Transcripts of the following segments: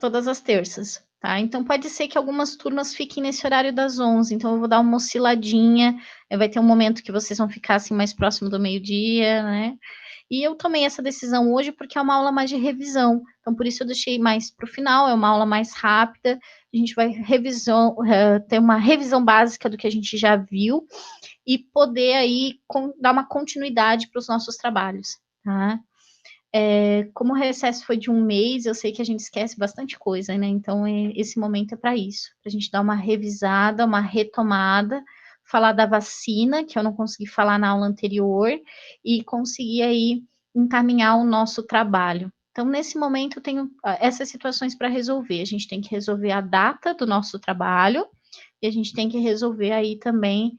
todas as terças, tá? Então, pode ser que algumas turmas fiquem nesse horário das 11, então eu vou dar uma osciladinha, vai ter um momento que vocês vão ficar, assim, mais próximo do meio-dia, né? E eu tomei essa decisão hoje porque é uma aula mais de revisão, então por isso eu deixei mais para o final, é uma aula mais rápida, a gente vai ter uma revisão básica do que a gente já viu e poder aí dar uma continuidade para os nossos trabalhos, tá? Como o recesso foi de um mês, eu sei que a gente esquece bastante coisa, né? Então, esse momento é para isso, para a gente dar uma revisada, uma retomada, falar da vacina, que eu não consegui falar na aula anterior, e conseguir aí encaminhar o nosso trabalho. Então, nesse momento, eu tenho essas situações para resolver. A gente tem que resolver a data do nosso trabalho, e a gente tem que resolver aí também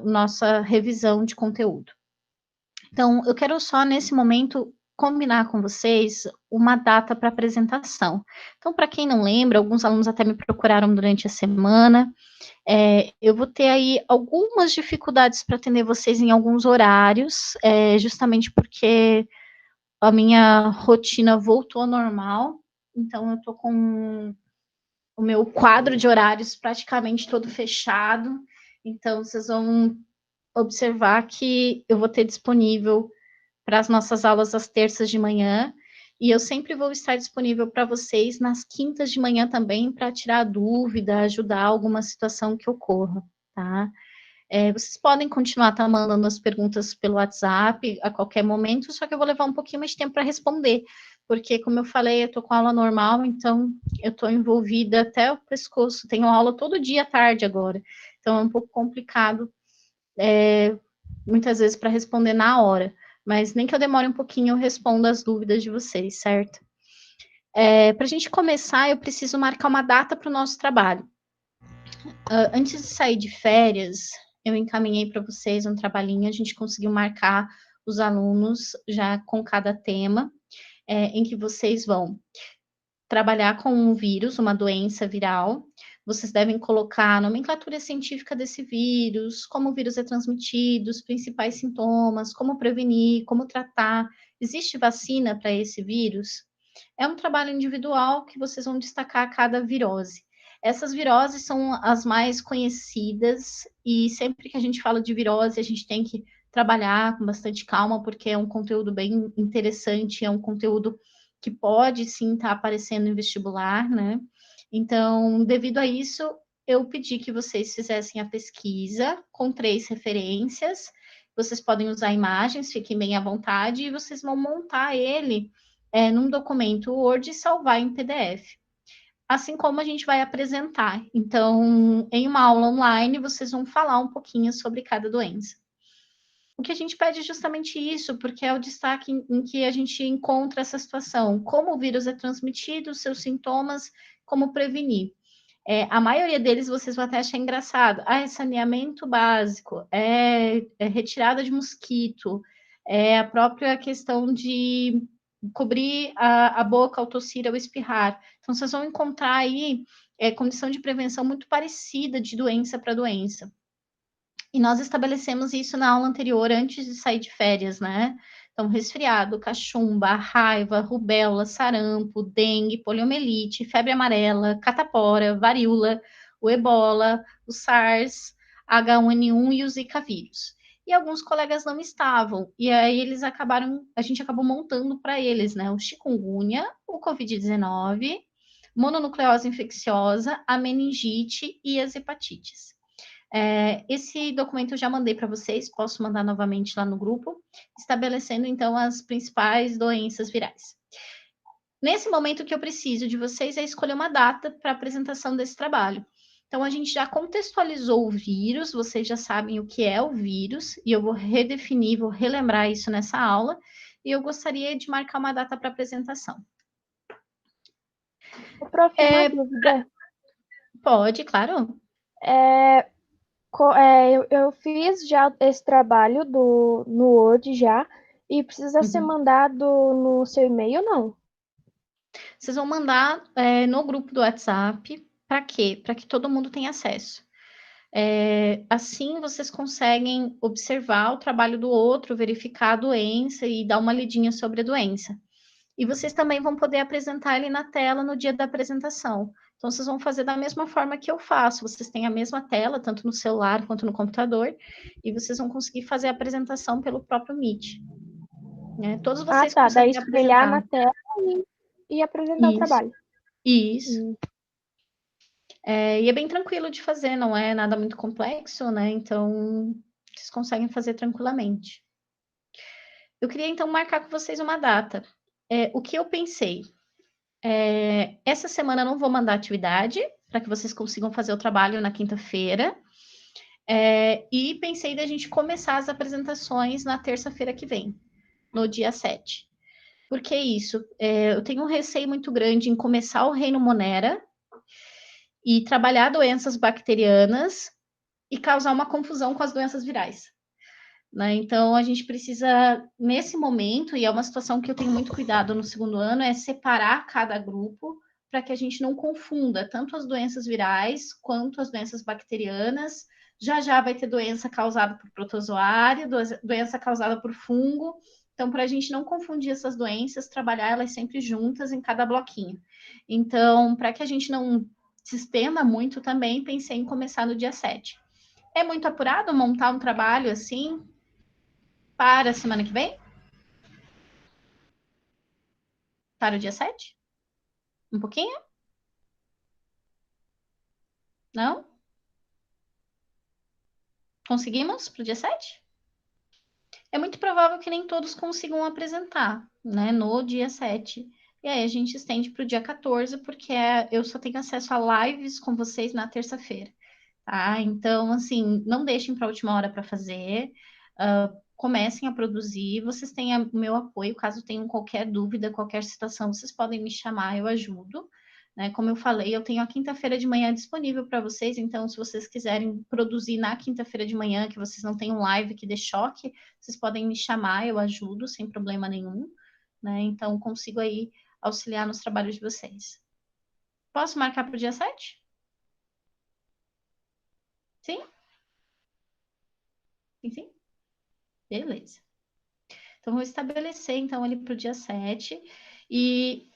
nossa revisão de conteúdo. Então, eu quero só, nesse momento, combinar com vocês uma data para apresentação. Então, para quem não lembra, alguns alunos até me procuraram durante a semana. Eu vou ter aí algumas dificuldades para atender vocês em alguns horários, justamente porque a minha rotina voltou ao normal. Então, eu estou com o meu quadro de horários praticamente todo fechado. Então, vocês vão observar que eu vou ter disponível para as nossas aulas às terças de manhã, e eu sempre vou estar disponível para vocês nas quintas de manhã também, para tirar dúvida, ajudar alguma situação que ocorra, tá? Vocês podem continuar mandando as perguntas pelo WhatsApp a qualquer momento, só que eu vou levar um pouquinho mais de tempo para responder, porque, como eu falei, eu estou com aula normal, então eu estou envolvida até o pescoço, tenho aula todo dia à tarde agora, então é um pouco complicado, muitas vezes, para responder na hora. Mas nem que eu demore um pouquinho, eu respondo as dúvidas de vocês, certo? Para a gente começar, eu preciso marcar uma data para o nosso trabalho. Antes de sair de férias, eu encaminhei para vocês um trabalhinho, a gente conseguiu marcar os alunos já com cada tema, em que vocês vão trabalhar com um vírus, uma doença viral. Vocês devem colocar a nomenclatura científica desse vírus, como o vírus é transmitido, os principais sintomas, como prevenir, como tratar. Existe vacina para esse vírus? É um trabalho individual que vocês vão destacar cada virose. Essas viroses são as mais conhecidas e sempre que a gente fala de virose, a gente tem que trabalhar com bastante calma, porque é um conteúdo bem interessante, é um conteúdo que pode sim estar aparecendo em vestibular, né? Então, devido a isso, eu pedi que vocês fizessem a pesquisa com 3 referências. Vocês podem usar imagens, fiquem bem à vontade, e vocês vão montar ele num documento Word e salvar em PDF. Assim como a gente vai apresentar. Então, em uma aula online, vocês vão falar um pouquinho sobre cada doença. O que a gente pede é justamente isso, porque é o destaque em que a gente encontra essa situação. Como o vírus é transmitido, seus sintomas, como prevenir. A maioria deles vocês vão até achar engraçado. É saneamento básico, é retirada de mosquito, é a própria questão de cobrir a boca ao tossir ou espirrar. Então, vocês vão encontrar aí condição de prevenção muito parecida de doença para doença. E nós estabelecemos isso na aula anterior, antes de sair de férias, né? Então, resfriado, cachumba, raiva, rubéola, sarampo, dengue, poliomielite, febre amarela, catapora, varíola, o ebola, o SARS, H1N1 e o Zika vírus. E alguns colegas não estavam, e aí a gente acabou montando para eles, né? O chikungunya, o Covid-19, mononucleose infecciosa, a meningite e as hepatites. Esse documento eu já mandei para vocês, posso mandar novamente lá no grupo, estabelecendo então as principais doenças virais. Nesse momento, o que eu preciso de vocês é escolher uma data para a apresentação desse trabalho. Então, a gente já contextualizou o vírus, vocês já sabem o que é o vírus, e eu vou redefinir, vou relembrar isso nessa aula, e eu gostaria de marcar uma data para apresentação. Prof, uma dúvida. Pode, claro. Eu fiz já esse trabalho no Word já, e precisa ser mandado no seu e-mail, não? Vocês vão mandar no grupo do WhatsApp. Para quê? Para que todo mundo tenha acesso. Assim vocês conseguem observar o trabalho do outro, verificar a doença e dar uma lidinha sobre a doença. E vocês também vão poder apresentar ele na tela no dia da apresentação. Então, vocês vão fazer da mesma forma que eu faço. Vocês têm a mesma tela, tanto no celular quanto no computador, e vocês vão conseguir fazer a apresentação pelo próprio Meet. Né? Todos Ah, vocês tá. Daí conseguem espelhar apresentar. na tela e apresentar o Isso, trabalho. isso. E é bem tranquilo de fazer, não é nada muito complexo, né? Então, vocês conseguem fazer tranquilamente. Eu queria, então, marcar com vocês uma data. O que eu pensei? Essa semana eu não vou mandar atividade, para que vocês consigam fazer o trabalho na quinta-feira. E pensei da gente começar as apresentações na terça-feira que vem, no dia 7. Por que isso? Eu tenho um receio muito grande em começar o Reino Monera e trabalhar doenças bacterianas e causar uma confusão com as doenças virais. Né? Então, a gente precisa, nesse momento, e é uma situação que eu tenho muito cuidado no segundo ano, é separar cada grupo para que a gente não confunda tanto as doenças virais quanto as doenças bacterianas. Já já vai ter doença causada por protozoário, doença causada por fungo. Então, para a gente não confundir essas doenças, trabalhar elas sempre juntas em cada bloquinho. Então, para que a gente não se estenda muito também, pensei em começar no dia 7. É muito apurado montar um trabalho assim para a semana que vem? Para o dia 7? Um pouquinho? Não? Conseguimos para o dia 7? É muito provável que nem todos consigam apresentar, né, no dia 7. E aí a gente estende para o dia 14, porque eu só tenho acesso a lives com vocês na terça-feira, tá? Então, assim, não deixem para a última hora para fazer. Comecem a produzir. Vocês têm o meu apoio, caso tenham qualquer dúvida, qualquer situação, vocês podem me chamar, eu ajudo. Né? Como eu falei, eu tenho a quinta-feira de manhã disponível para vocês, então se vocês quiserem produzir na quinta-feira de manhã, que vocês não tenham live que dê choque, vocês podem me chamar, eu ajudo sem problema nenhum. Né? Então, consigo aí auxiliar nos trabalhos de vocês. Posso marcar para o dia 7? Sim? Sim, sim? Beleza. Então, vou estabelecer, então, ali para o dia 7. E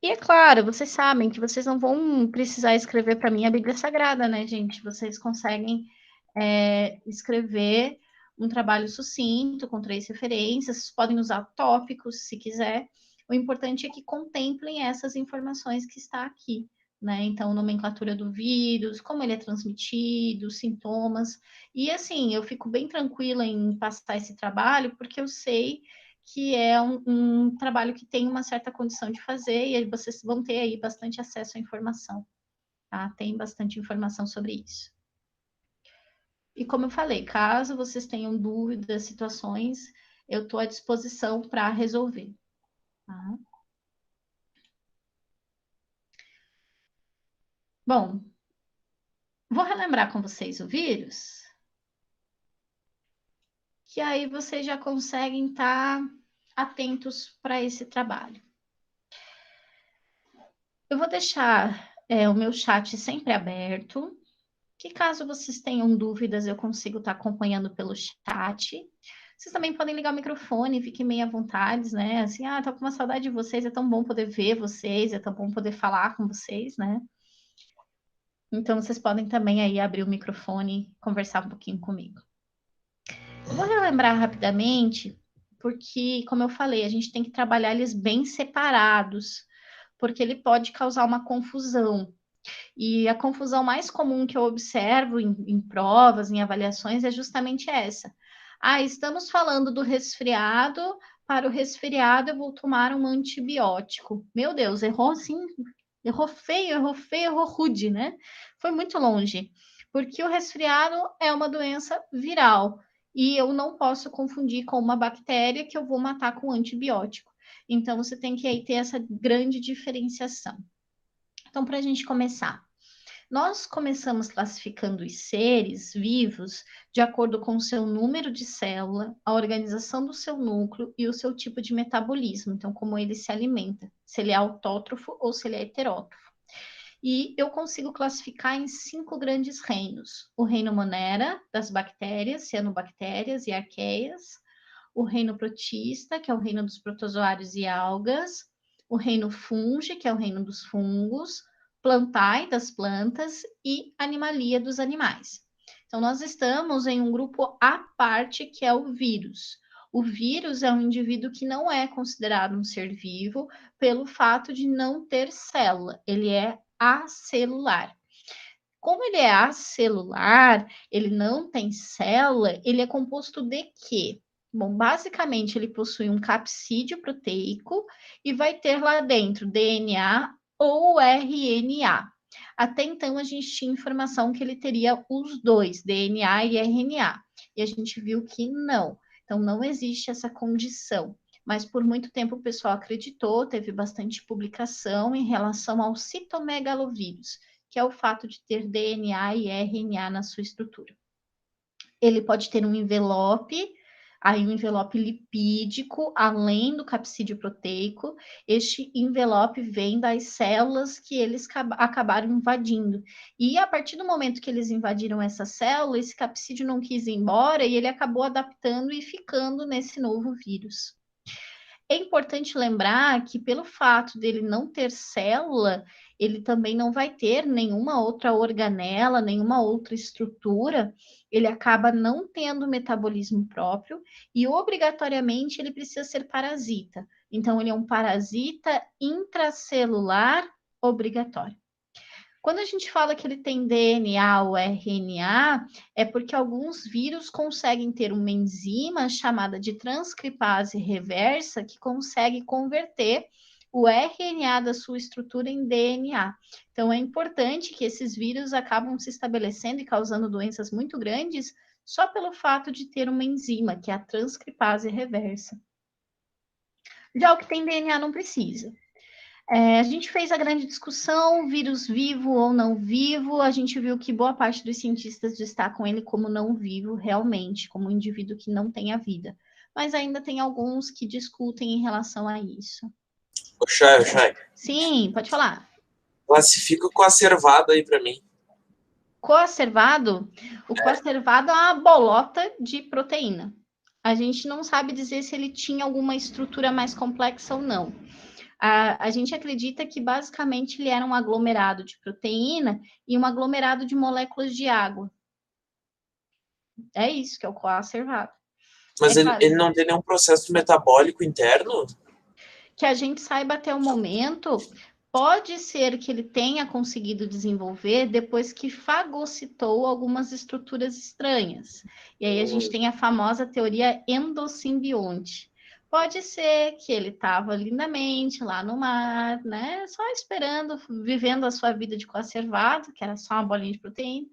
é claro, vocês sabem que vocês não vão precisar escrever para mim a Bíblia Sagrada, né, gente? Vocês conseguem escrever um trabalho sucinto, com 3 referências, vocês podem usar tópicos, se quiser. O importante é que contemplem essas informações que está aqui, né? Então, nomenclatura do vírus, como ele é transmitido, sintomas. E assim, eu fico bem tranquila em passar esse trabalho, porque eu sei que é um trabalho que tem uma certa condição de fazer, e aí vocês vão ter aí bastante acesso à informação, tá? Tem bastante informação sobre isso. E como eu falei, caso vocês tenham dúvidas, situações, eu estou à disposição para resolver. Tá? Bom, vou relembrar com vocês o vírus, que aí vocês já conseguem estar atentos para esse trabalho. Eu vou deixar o meu chat sempre aberto, que caso vocês tenham dúvidas, eu consigo estar acompanhando pelo chat. Vocês também podem ligar o microfone, fiquem meio à vontade, né? Assim, tô com uma saudade de vocês, é tão bom poder ver vocês, é tão bom poder falar com vocês, né? Então, vocês podem também aí abrir o microfone e conversar um pouquinho comigo. Eu vou relembrar rapidamente, porque, como eu falei, a gente tem que trabalhar eles bem separados, porque ele pode causar uma confusão. E a confusão mais comum que eu observo em provas, em avaliações, é justamente essa. Estamos falando do resfriado, para o resfriado eu vou tomar um antibiótico. Meu Deus, errou assim, errou feio, errou rude, né? Foi muito longe, porque o resfriado é uma doença viral e eu não posso confundir com uma bactéria que eu vou matar com antibiótico. Então, você tem que aí ter essa grande diferenciação. Então, para a gente começar, nós começamos classificando os seres vivos de acordo com o seu número de célula, a organização do seu núcleo e o seu tipo de metabolismo, então, como ele se alimenta, se ele é autótrofo ou se ele é heterótrofo. E eu consigo classificar em 5 grandes reinos: o reino Monera, das bactérias, cianobactérias e arqueias, o reino protista, que é o reino dos protozoários e algas, o reino fungi, que é o reino dos fungos, plantae, das plantas, e animalia, dos animais. Então, nós estamos em um grupo à parte, que é o vírus. O vírus é um indivíduo que não é considerado um ser vivo pelo fato de não ter célula, ele é acelular. Como ele é acelular, ele não tem célula, ele é composto de quê? Bom, basicamente ele possui um capsídeo proteico e vai ter lá dentro DNA ou RNA. Até então a gente tinha informação que ele teria os dois, DNA e RNA, e a gente viu que não. Então não existe essa condição. Mas por muito tempo o pessoal acreditou, teve bastante publicação em relação ao citomegalovírus, que é o fato de ter DNA e RNA na sua estrutura. Ele pode ter um envelope, aí um envelope lipídico, além do capsídeo proteico. Este envelope vem das células que eles acabaram invadindo. E a partir do momento que eles invadiram essa célula, esse capsídeo não quis ir embora e ele acabou adaptando e ficando nesse novo vírus. É importante lembrar que, pelo fato dele não ter célula, ele também não vai ter nenhuma outra organela, nenhuma outra estrutura, ele acaba não tendo metabolismo próprio e, obrigatoriamente, ele precisa ser parasita. Então, ele é um parasita intracelular obrigatório. Quando a gente fala que ele tem DNA ou RNA, é porque alguns vírus conseguem ter uma enzima chamada de transcripase reversa que consegue converter o RNA da sua estrutura em DNA. Então, é importante que esses vírus acabam se estabelecendo e causando doenças muito grandes só pelo fato de ter uma enzima, que é a transcripase reversa. Já o que tem DNA não precisa. A gente fez a grande discussão, vírus vivo ou não vivo, a gente viu que boa parte dos cientistas destacam ele como não vivo realmente, como um indivíduo que não tem a vida. Mas ainda tem alguns que discutem em relação a isso. Ô, Chay. Sim, pode falar. Classifica o coacervado aí para mim. Coacervado? O coacervado é uma bolota de proteína. A gente não sabe dizer se ele tinha alguma estrutura mais complexa ou não. A gente acredita que basicamente ele era um aglomerado de proteína e um aglomerado de moléculas de água. É isso que é o coacervado. Mas ele não tem nenhum processo metabólico interno? Que a gente saiba até o momento, pode ser que ele tenha conseguido desenvolver depois que fagocitou algumas estruturas estranhas. E aí a gente tem a famosa teoria endosimbionte. Pode ser que ele estava lindamente lá no mar, né? Só esperando, vivendo a sua vida de coacervado, que era só uma bolinha de proteína,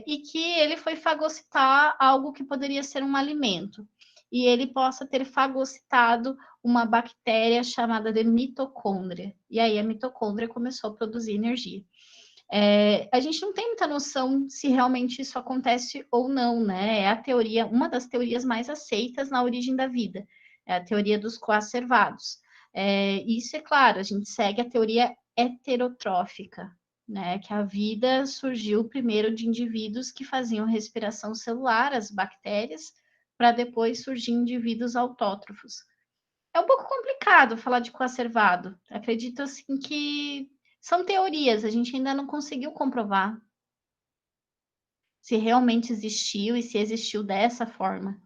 e que ele foi fagocitar algo que poderia ser um alimento. E ele possa ter fagocitado uma bactéria chamada de mitocôndria. E aí a mitocôndria começou a produzir energia. A gente não tem muita noção se realmente isso acontece ou não, né? É a teoria, uma das teorias mais aceitas na origem da vida, é a teoria dos coacervados. Isso é claro, a gente segue a teoria heterotrófica, né? Que a vida surgiu primeiro de indivíduos que faziam respiração celular, as bactérias, para depois surgir indivíduos autótrofos. É um pouco complicado falar de coacervado. Acredito assim que são teorias, a gente ainda não conseguiu comprovar se realmente existiu e se existiu dessa forma.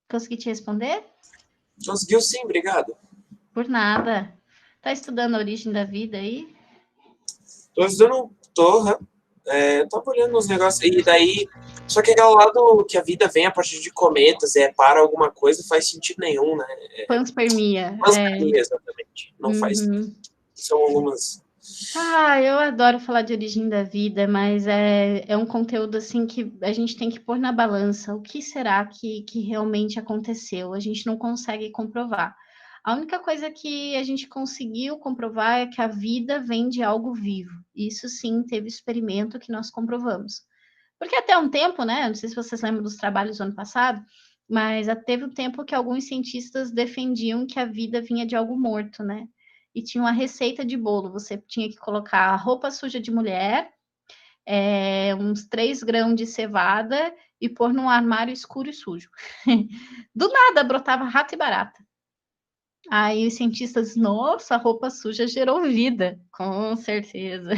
Consegui te responder? Conseguiu sim, obrigado. Por nada. Tá estudando a origem da vida aí? Tô estudando, tava olhando uns negócios, e daí, só que aquele lado que a vida vem a partir de cometas, para alguma coisa, faz sentido nenhum, né? Panspermia. Panspermia, exatamente. Não faz, são algumas... Eu adoro falar de origem da vida, mas é um conteúdo assim que a gente tem que pôr na balança. O que será que realmente aconteceu? A gente não consegue comprovar. A única coisa que a gente conseguiu comprovar é que a vida vem de algo vivo. Isso sim, teve experimento que nós comprovamos. Porque até um tempo, né? Não sei se vocês lembram dos trabalhos do ano passado, mas teve um tempo que alguns cientistas defendiam que a vida vinha de algo morto, né? E tinha uma receita de bolo. Você tinha que colocar roupa suja de mulher, uns 3 grãos de cevada e pôr num armário escuro e sujo. Do nada brotava rato e barata. Aí os cientistas, nossa, a roupa suja gerou vida, com certeza.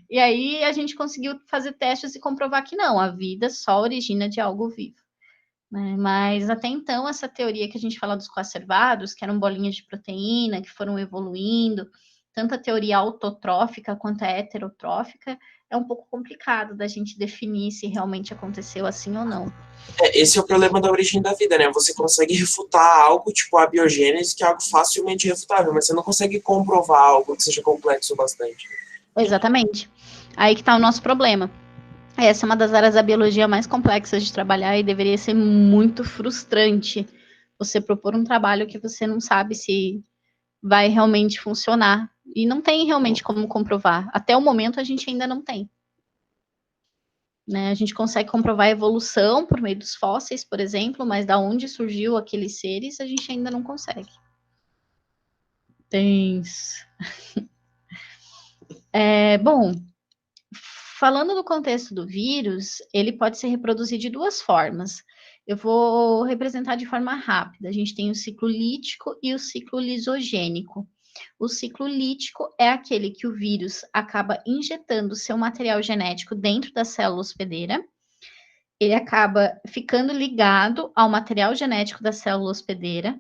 E aí a gente conseguiu fazer testes e comprovar que não, a vida só origina de algo vivo. Né? Mas até então, essa teoria que a gente fala dos coacervados, que eram bolinhas de proteína, que foram evoluindo, tanto a teoria autotrófica quanto a heterotrófica, é um pouco complicado da gente definir se realmente aconteceu assim ou não. Esse é o problema da origem da vida, né? Você consegue refutar algo, tipo a biogênese, que é algo facilmente refutável, mas você não consegue comprovar algo que seja complexo bastante. Exatamente. Aí que está o nosso problema. Essa é uma das áreas da biologia mais complexas de trabalhar e deveria ser muito frustrante você propor um trabalho que você não sabe se vai realmente funcionar. E não tem realmente como comprovar. Até o momento a gente ainda não tem. Né? A gente consegue comprovar a evolução por meio dos fósseis, por exemplo, mas da onde surgiu aqueles seres a gente ainda não consegue. Tenso. Bom, falando do contexto do vírus, ele pode ser reproduzido de duas formas. Eu vou representar de forma rápida. A gente tem o ciclo lítico e o ciclo lisogênico. O ciclo lítico é aquele que o vírus acaba injetando seu material genético dentro da célula hospedeira. Ele acaba ficando ligado ao material genético da célula hospedeira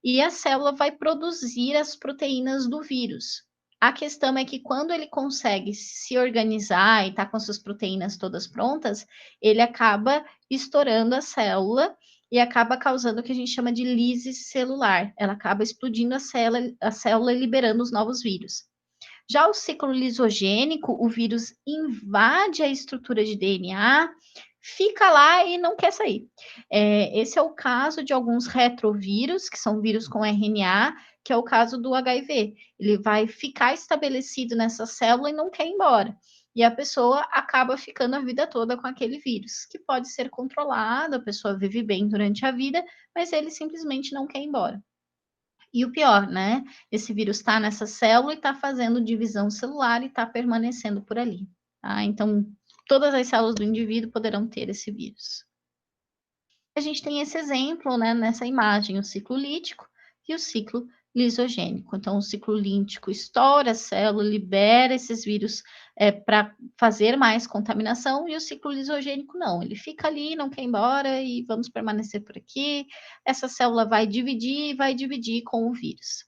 e a célula vai produzir as proteínas do vírus. A questão é que quando ele consegue se organizar e está com suas proteínas todas prontas, ele acaba estourando a célula e acaba causando o que a gente chama de lise celular. Ela acaba explodindo a célula e liberando os novos vírus. Já o ciclo lisogênico, o vírus invade a estrutura de DNA, fica lá e não quer sair. Esse é o caso de alguns retrovírus, que são vírus com RNA, que é o caso do HIV. Ele vai ficar estabelecido nessa célula e não quer ir embora. E a pessoa acaba ficando a vida toda com aquele vírus, que pode ser controlado, a pessoa vive bem durante a vida, mas ele simplesmente não quer ir embora. E o pior, né? Esse vírus está nessa célula e está fazendo divisão celular e está permanecendo por ali. Tá? Então, todas as células do indivíduo poderão ter esse vírus. A gente tem esse exemplo, né, nessa imagem, o ciclo lítico e o ciclo lisogênico. Então, o ciclo lítico estoura a célula, libera esses vírus para fazer mais contaminação, e o ciclo lisogênico não, ele fica ali, não quer ir embora e vamos permanecer por aqui. Essa célula vai dividir com o vírus.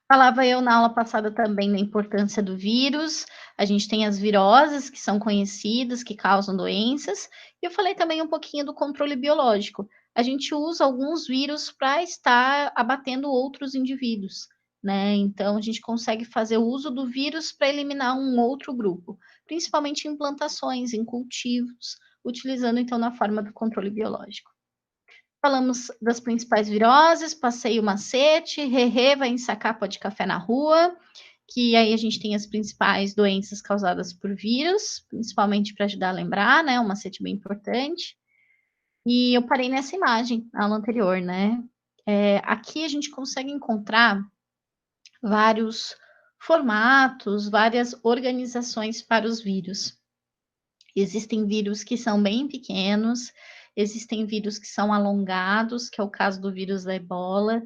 Falava eu na aula passada também da importância do vírus. A gente tem as viroses, que são conhecidas, que causam doenças. E eu falei também um pouquinho do controle biológico. A gente usa alguns vírus para estar abatendo outros indivíduos, né? Então, a gente consegue fazer o uso do vírus para eliminar um outro grupo, principalmente em plantações, em cultivos, utilizando então na forma do controle biológico. Falamos das principais viroses, passei o macete, Rerê vai ensacar pó de café na rua, que aí a gente tem as principais doenças causadas por vírus, principalmente para ajudar a lembrar, né? Um macete bem importante. E eu parei nessa imagem, na aula anterior, né? Aqui a gente consegue encontrar vários formatos, várias organizações para os vírus. Existem vírus que são bem pequenos, existem vírus que são alongados, que é o caso do vírus da ebola.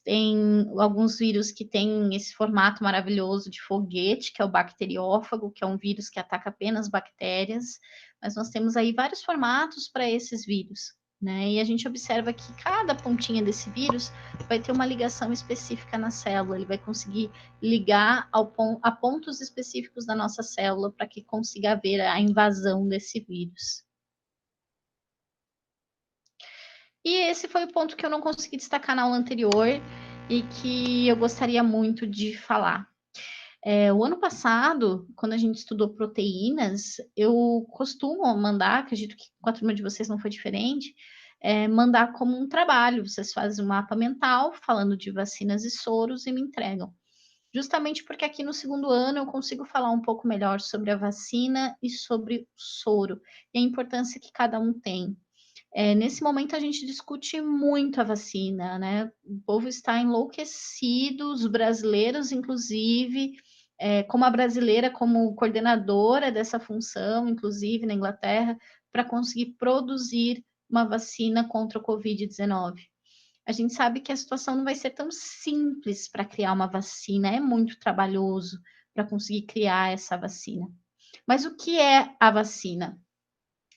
Tem alguns vírus que têm esse formato maravilhoso de foguete, que é o bacteriófago, que é um vírus que ataca apenas bactérias. Mas nós temos aí vários formatos para esses vírus, né? E a gente observa que cada pontinha desse vírus vai ter uma ligação específica na célula, ele vai conseguir ligar a pontos específicos da nossa célula para que consiga haver a invasão desse vírus. E esse foi o ponto que eu não consegui destacar na aula anterior e que eu gostaria muito de falar. O ano passado, quando a gente estudou proteínas, eu costumo mandar, acredito que com a turma de vocês não foi diferente, mandar como um trabalho. Vocês fazem um mapa mental falando de vacinas e soros e me entregam. Justamente porque aqui no segundo ano eu consigo falar um pouco melhor sobre a vacina e sobre o soro e a importância que cada um tem. Nesse momento a gente discute muito a vacina, né? O povo está enlouquecido, os brasileiros, inclusive, como a brasileira, como coordenadora dessa função, inclusive na Inglaterra, para conseguir produzir uma vacina contra o Covid-19. A gente sabe que a situação não vai ser tão simples para criar uma vacina, é muito trabalhoso para conseguir criar essa vacina. Mas o que é a vacina?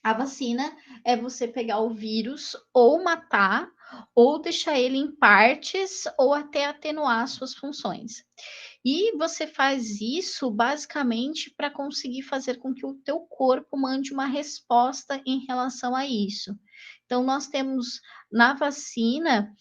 A vacina é você pegar o vírus ou matar, ou deixar ele em partes, ou até atenuar suas funções. E você faz isso basicamente para conseguir fazer com que o teu corpo mande uma resposta em relação a isso. Então, nós temos na vacina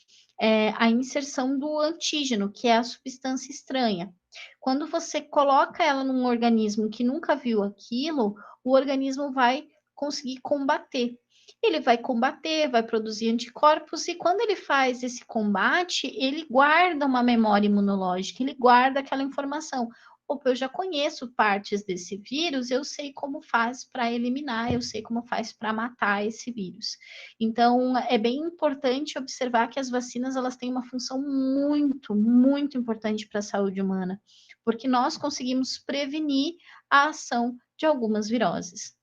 a inserção do antígeno, que é a substância estranha. Quando você coloca ela num organismo que nunca viu aquilo, o organismo vai conseguir combater. Ele vai combater, vai produzir anticorpos, e quando ele faz esse combate, ele guarda uma memória imunológica, ele guarda aquela informação. Opa, eu já conheço partes desse vírus, eu sei como faz para eliminar, eu sei como faz para matar esse vírus. Então, é bem importante observar que as vacinas elas têm uma função muito, muito importante para a saúde humana, porque nós conseguimos prevenir a ação de algumas viroses.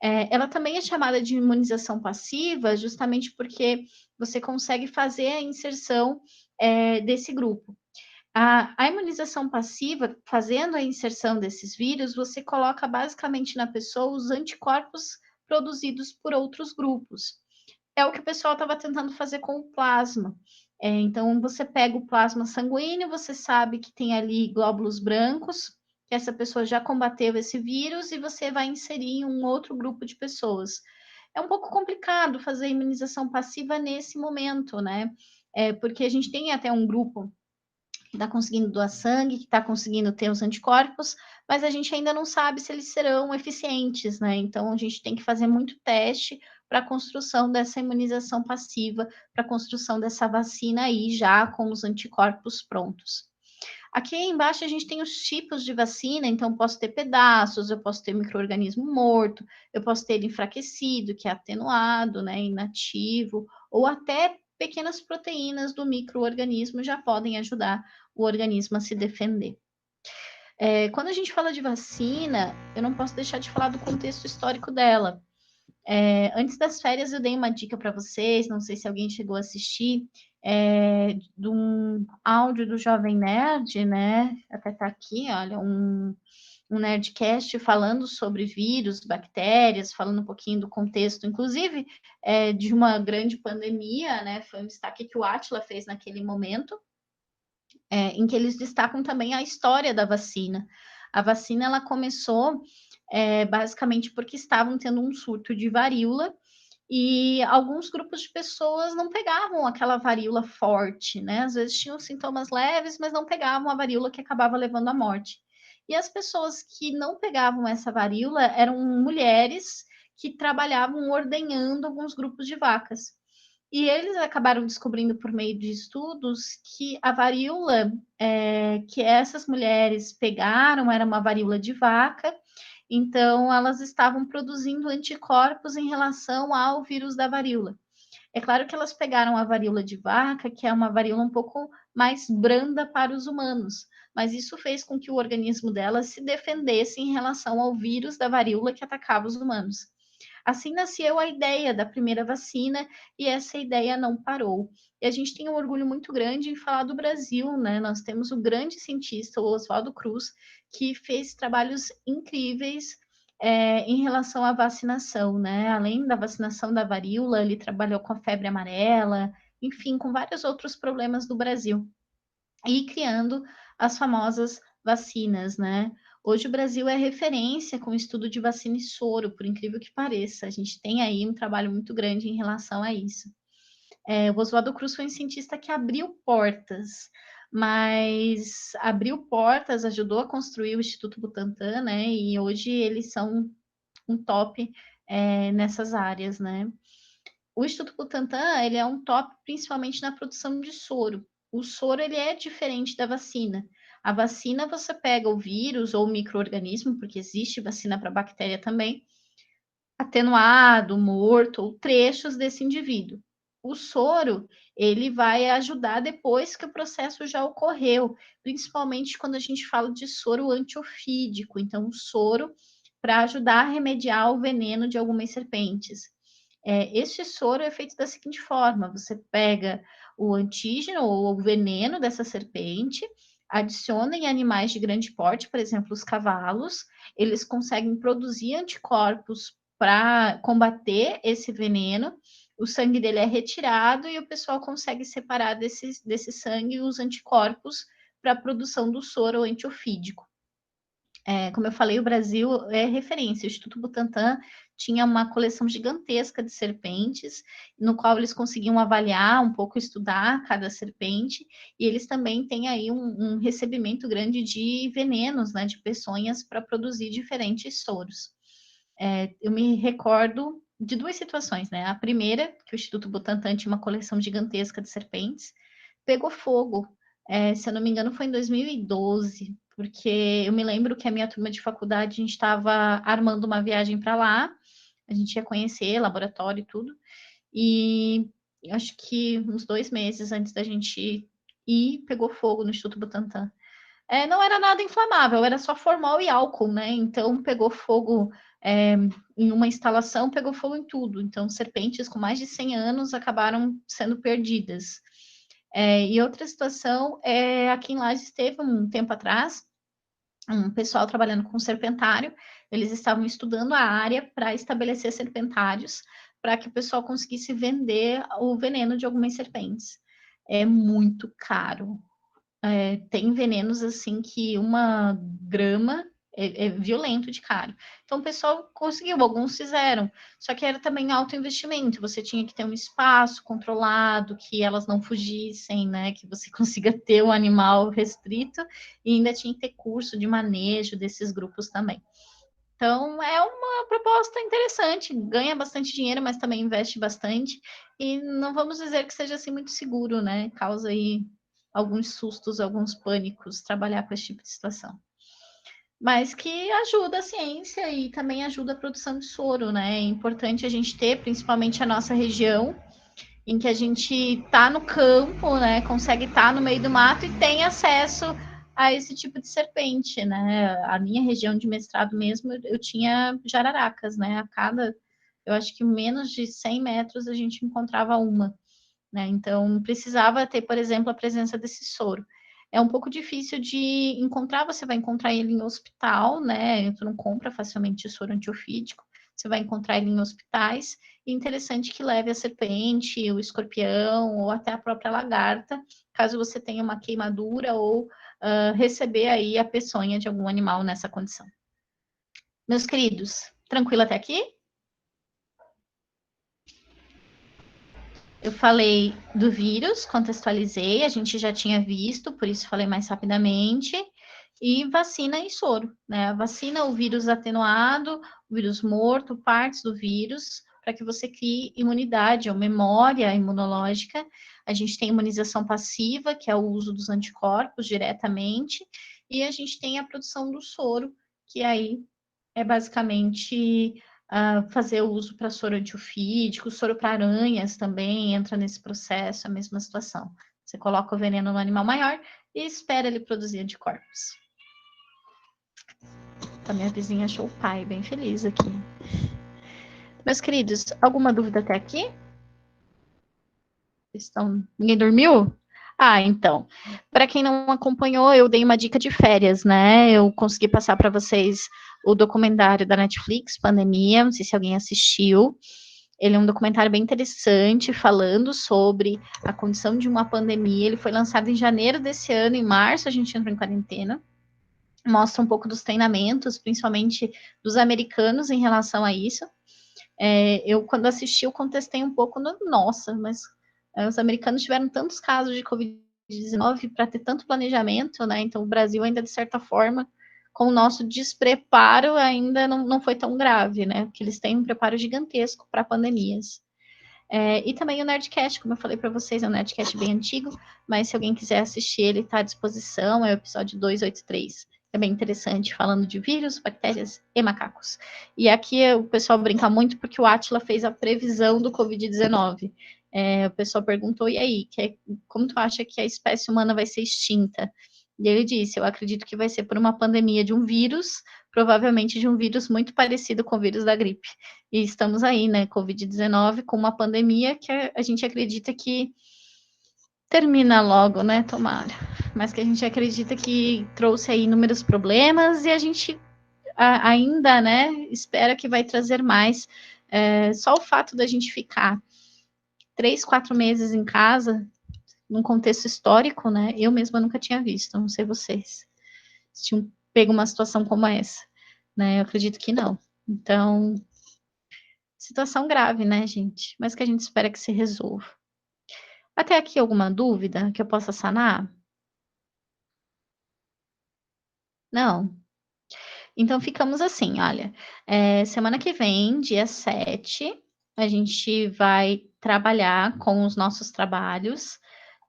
Ela também é chamada de imunização passiva, justamente porque você consegue fazer a inserção desse grupo. A imunização passiva, fazendo a inserção desses vírus, você coloca basicamente na pessoa os anticorpos produzidos por outros grupos. É o que o pessoal estava tentando fazer com o plasma. Então, você pega o plasma sanguíneo, você sabe que tem ali glóbulos brancos, que essa pessoa já combateu esse vírus, e você vai inserir em um outro grupo de pessoas. É um pouco complicado fazer imunização passiva nesse momento, né? Porque a gente tem até um grupo que está conseguindo doar sangue, que está conseguindo ter os anticorpos, mas a gente ainda não sabe se eles serão eficientes, né? Então a gente tem que fazer muito teste para a construção dessa imunização passiva, para a construção dessa vacina aí já com os anticorpos prontos. Aqui embaixo a gente tem os tipos de vacina, então posso ter pedaços, eu posso ter micro-organismo morto, eu posso ter ele enfraquecido, que é atenuado, né, inativo, ou até pequenas proteínas do micro-organismo já podem ajudar o organismo a se defender. Quando a gente fala de vacina, eu não posso deixar de falar do contexto histórico dela. Antes das férias eu dei uma dica para vocês, não sei se alguém chegou a assistir, de um áudio do Jovem Nerd, né? Até tá aqui, olha, um Nerdcast falando sobre vírus, bactérias, falando um pouquinho do contexto, inclusive de uma grande pandemia, né? Foi um destaque que o Átila fez naquele momento, em que eles destacam também a história da vacina. A vacina ela começou basicamente porque estavam tendo um surto de varíola e alguns grupos de pessoas não pegavam aquela varíola forte, né? Às vezes tinham sintomas leves, mas não pegavam a varíola que acabava levando à morte. E as pessoas que não pegavam essa varíola eram mulheres que trabalhavam ordenhando alguns grupos de vacas. E eles acabaram descobrindo por meio de estudos que a varíola que essas mulheres pegaram era uma varíola de vaca, então elas estavam produzindo anticorpos em relação ao vírus da varíola. É claro que elas pegaram a varíola de vaca, que é uma varíola um pouco mais branda para os humanos, mas isso fez com que o organismo delas se defendesse em relação ao vírus da varíola que atacava os humanos. Assim nasceu a ideia da primeira vacina e essa ideia não parou. E a gente tem um orgulho muito grande em falar do Brasil, né? Nós temos o grande cientista, o Oswaldo Cruz, que fez trabalhos incríveis em relação à vacinação, né? Além da vacinação da varíola, ele trabalhou com a febre amarela, enfim, com vários outros problemas do Brasil. E criando as famosas vacinas, né? Hoje o Brasil é referência com o estudo de vacina e soro, por incrível que pareça. A gente tem aí um trabalho muito grande em relação a isso. O Oswaldo Cruz foi um cientista que abriu portas, mas abriu portas, ajudou a construir o Instituto Butantan, né? E hoje eles são um top nessas áreas, né? O Instituto Butantan, ele é um top principalmente na produção de soro. O soro, ele é diferente da vacina. A vacina, você pega o vírus ou o micro-organismo, porque existe vacina para bactéria também, atenuado, morto, ou trechos desse indivíduo. O soro, ele vai ajudar depois que o processo já ocorreu, principalmente quando a gente fala de soro antiofídico, então o soro para ajudar a remediar o veneno de algumas serpentes. Este soro é feito da seguinte forma: você pega o antígeno ou o veneno dessa serpente, adiciona em animais de grande porte, por exemplo, os cavalos, eles conseguem produzir anticorpos para combater esse veneno, o sangue dele é retirado e o pessoal consegue separar desse sangue os anticorpos para a produção do soro antiofídico. Como eu falei, o Brasil é referência. O Instituto Butantan tinha uma coleção gigantesca de serpentes, no qual eles conseguiam avaliar um pouco, estudar cada serpente, e eles também têm aí um recebimento grande de venenos, né, de peçonhas, para produzir diferentes soros. Eu me recordo de duas situações, né? A primeira, que o Instituto Butantan tinha uma coleção gigantesca de serpentes, pegou fogo. Se eu não me engano, foi em 2012, porque eu me lembro que a minha turma de faculdade, a gente estava armando uma viagem para lá, a gente ia conhecer laboratório e tudo, e acho que uns 2 meses antes da gente ir, pegou fogo no Instituto Butantan. Não era nada inflamável, era só formol e álcool, né? Então pegou fogo em uma instalação, pegou fogo em tudo. Então, serpentes com mais de 100 anos acabaram sendo perdidas. E outra situação aqui em Lages teve um tempo atrás um pessoal trabalhando com serpentário, eles estavam estudando a área para estabelecer serpentários, para que o pessoal conseguisse vender o veneno de algumas serpentes. É muito caro. Tem venenos assim que 1 grama é violento de caro. Então o pessoal conseguiu, alguns fizeram, só que era também alto investimento. Você tinha que ter um espaço controlado, que elas não fugissem, né? Que você consiga ter o animal restrito, e ainda tinha que ter curso de manejo desses grupos também. Então é uma proposta interessante, ganha bastante dinheiro, mas também investe bastante, e não vamos dizer que seja assim muito seguro, né? Causa aí alguns sustos, alguns pânicos trabalhar com esse tipo de situação. Mas que ajuda a ciência e também ajuda a produção de soro, né? É importante a gente ter, principalmente a nossa região, em que a gente está no campo, né? Consegue estar no meio do mato e tem acesso a esse tipo de serpente, né? A minha região de mestrado mesmo, eu tinha jararacas, né? Eu acho que menos de 100 metros a gente encontrava uma, né? Então, precisava ter, por exemplo, a presença desse soro. É um pouco difícil de encontrar, você vai encontrar ele em hospital, né? Tu não compra facilmente soro antiofídico, você vai encontrar ele em hospitais. E interessante que leve a serpente, o escorpião ou até a própria lagarta, caso você tenha uma queimadura ou receber aí a peçonha de algum animal nessa condição. Meus queridos, tranquilo até aqui? Eu falei do vírus, contextualizei, a gente já tinha visto, por isso falei mais rapidamente. E vacina e soro, né? A vacina, o vírus atenuado, o vírus morto, partes do vírus, para que você crie imunidade ou memória imunológica. A gente tem imunização passiva, que é o uso dos anticorpos diretamente, e a gente tem a produção do soro, que aí é basicamente fazer o uso para soro antiofídico, soro para aranhas também entra nesse processo, a mesma situação. Você coloca o veneno no animal maior e espera ele produzir anticorpos. A minha vizinha achou o pai bem feliz aqui. Meus queridos, alguma dúvida até aqui? Ninguém dormiu? Então, para quem não acompanhou, eu dei uma dica de férias, né? Eu consegui passar para vocês o documentário da Netflix, Pandemia, não sei se alguém assistiu. Ele é um documentário bem interessante, falando sobre a condição de uma pandemia. Ele foi lançado em janeiro desse ano, em março a gente entrou em quarentena. Mostra um pouco dos treinamentos, principalmente dos americanos em relação a isso. Eu, quando assisti, eu contestei um pouco, nossa, mas os americanos tiveram tantos casos de Covid-19 para ter tanto planejamento, né? Então, o Brasil ainda, de certa forma, com o nosso despreparo, ainda não foi tão grave, né? Porque eles têm um preparo gigantesco para pandemias. E também o Nerdcast, como eu falei para vocês, é um Nerdcast bem antigo, mas se alguém quiser assistir, ele está à disposição, é o episódio 283. É bem interessante, falando de vírus, bactérias e macacos. E aqui o pessoal brinca muito porque o Átila fez a previsão do Covid-19. O pessoal perguntou, e aí, como tu acha que a espécie humana vai ser extinta? E ele disse, eu acredito que vai ser por uma pandemia de um vírus, provavelmente de um vírus muito parecido com o vírus da gripe. E estamos aí, né, Covid-19, com uma pandemia que a gente acredita que termina logo, né, tomara. Mas que a gente acredita que trouxe aí inúmeros problemas e a gente ainda, né, espera que vai trazer mais. Só o fato da gente ficar 3, 4 meses em casa, num contexto histórico, né, eu mesma nunca tinha visto, não sei vocês, se tinham pego uma situação como essa, né, eu acredito que não. Então, situação grave, né, gente, mas que a gente espera que se resolva. Até aqui alguma dúvida que eu possa sanar? Não? Então ficamos assim, olha, semana que vem, dia 7, a gente vai trabalhar com os nossos trabalhos.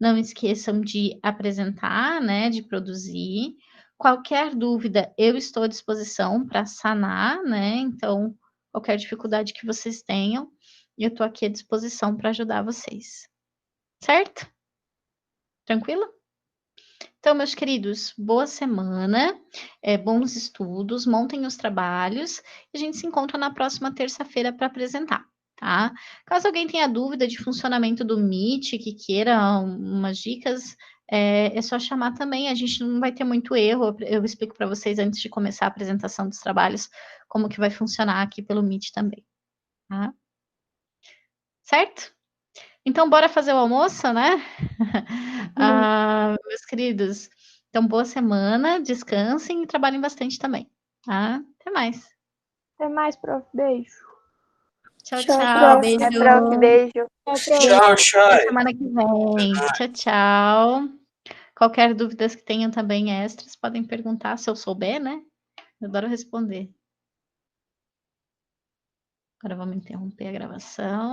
Não esqueçam de apresentar, né, de produzir. Qualquer dúvida, eu estou à disposição para sanar, né? Então, qualquer dificuldade que vocês tenham, eu estou aqui à disposição para ajudar vocês. Certo? Tranquilo? Então, meus queridos, boa semana, bons estudos, montem os trabalhos e a gente se encontra na próxima terça-feira para apresentar, tá? Caso alguém tenha dúvida de funcionamento do Meet, que queira umas dicas, é só chamar também, a gente não vai ter muito erro, eu explico para vocês antes de começar a apresentação dos trabalhos, como que vai funcionar aqui pelo Meet também, tá? Certo? Então, bora fazer o almoço, né? Meus queridos, então boa semana, descansem e trabalhem bastante também, tá? Até mais. Até mais, prof. Beijo. Tchau, Tchau, tchau. prof. Beijo. Prof. Beijo. Tchau, Até Chay. semana que vem. Tchau, tchau. Qualquer dúvidas que tenham também extras, podem perguntar se eu souber, né? Eu adoro responder. Agora vamos interromper a gravação.